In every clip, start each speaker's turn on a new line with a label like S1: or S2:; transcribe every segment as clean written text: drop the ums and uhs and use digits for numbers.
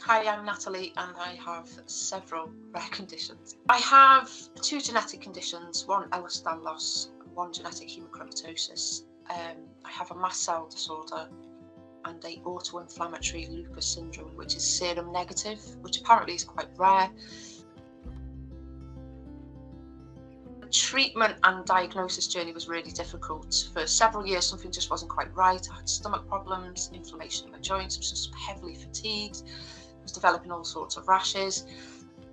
S1: Hi, I'm Natalie and I have several rare conditions. I have two genetic conditions, one Ehlers-Danlos loss, one genetic hemochromatosis. I have a mast cell disorder and a autoinflammatory lupus syndrome, which is serum negative, which apparently is quite rare. The treatment and diagnosis journey was really difficult. For several years, something just wasn't quite right. I had stomach problems, inflammation in my joints, I was just heavily fatigued, I was developing all sorts of rashes.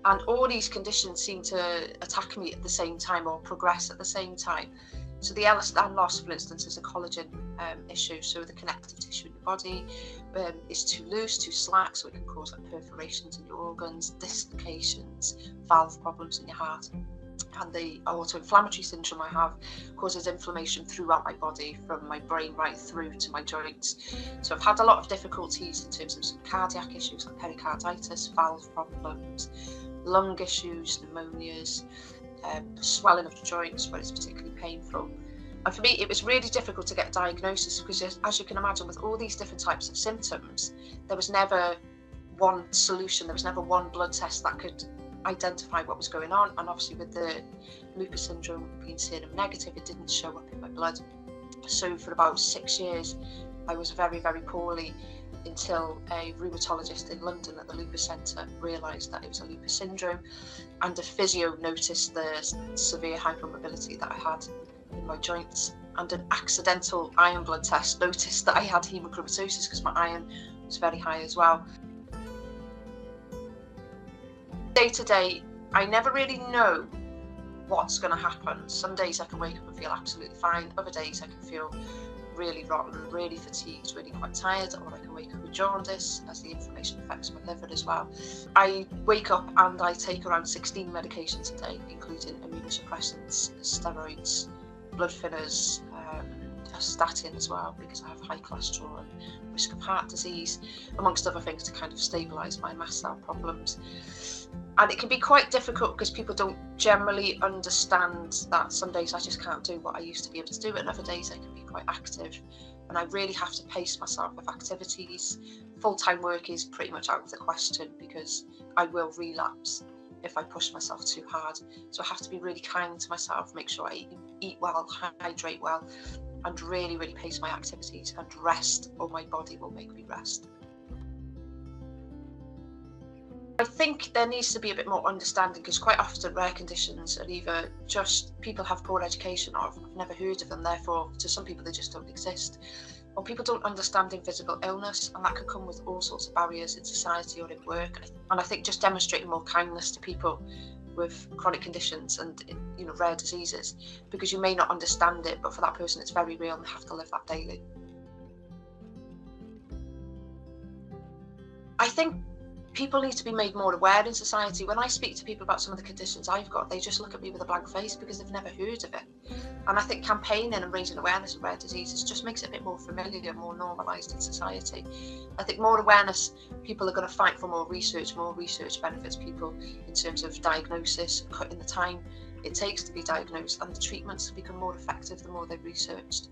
S1: And all these conditions seemed to attack me at the same time or progress at the same time. So the Ehlers-Danlos loss, for instance, is a collagen issue. So the connective tissue in your body is too loose, too slack, so it can cause like perforations in your organs, dislocations, valve problems in your heart. And the autoinflammatory syndrome I have causes inflammation throughout my body, from my brain right through to my joints. So I've had a lot of difficulties in terms of some cardiac issues like pericarditis, valve problems, lung issues, pneumonias, swelling of the joints where it's particularly painful. And for me, it was really difficult to get a diagnosis because, as you can imagine, with all these different types of symptoms, there was never one solution, there was never one blood test that could identify what was going on. And obviously with the lupus syndrome being serum negative, it didn't show up in my blood. So for about 6 years, I was very, very poorly until a rheumatologist in London at the lupus centre realised that it was a lupus syndrome, and a physio noticed the severe hypermobility that I had in my joints, and an accidental iron blood test noticed that I had hemochromatosis because my iron was very high as well. Day to day, I never really know what's going to happen. Some days I can wake up and feel absolutely fine. Other days I can feel really rotten, really fatigued, really quite tired, or I can wake up with jaundice as the inflammation affects my liver as well. I wake up and I take around 16 medications a day, including immunosuppressants, steroids, blood thinners, a statin as well because I have high cholesterol and risk of heart disease, amongst other things, to kind of stabilise my mast cell problems. And it can be quite difficult because people don't generally understand that some days I just can't do what I used to be able to do, and other days I can be quite active. And I really have to pace myself with activities. Full-time work is pretty much out of the question because I will relapse if I push myself too hard. So I have to be really kind to myself, make sure I eat well, hydrate well, and really, really pace my activities and rest, or my body will make me rest. I think there needs to be a bit more understanding because quite often rare conditions are either just people have poor education, or I've never heard of them, therefore to some people they just don't exist, or people don't understand invisible illness, and that can come with all sorts of barriers in society or in work. And I think just demonstrating more kindness to people with chronic conditions and rare diseases, because you may not understand it, but for that person it's very real and they have to live that daily. I think people need to be made more aware in society. When I speak to people about some of the conditions I've got, they just look at me with a blank face because they've never heard of it. And I think campaigning and raising awareness of rare diseases just makes it a bit more familiar, more normalised in society. I think more awareness, people are going to fight for more research. More research benefits people in terms of diagnosis, cutting the time it takes to be diagnosed, and the treatments become more effective the more they're researched.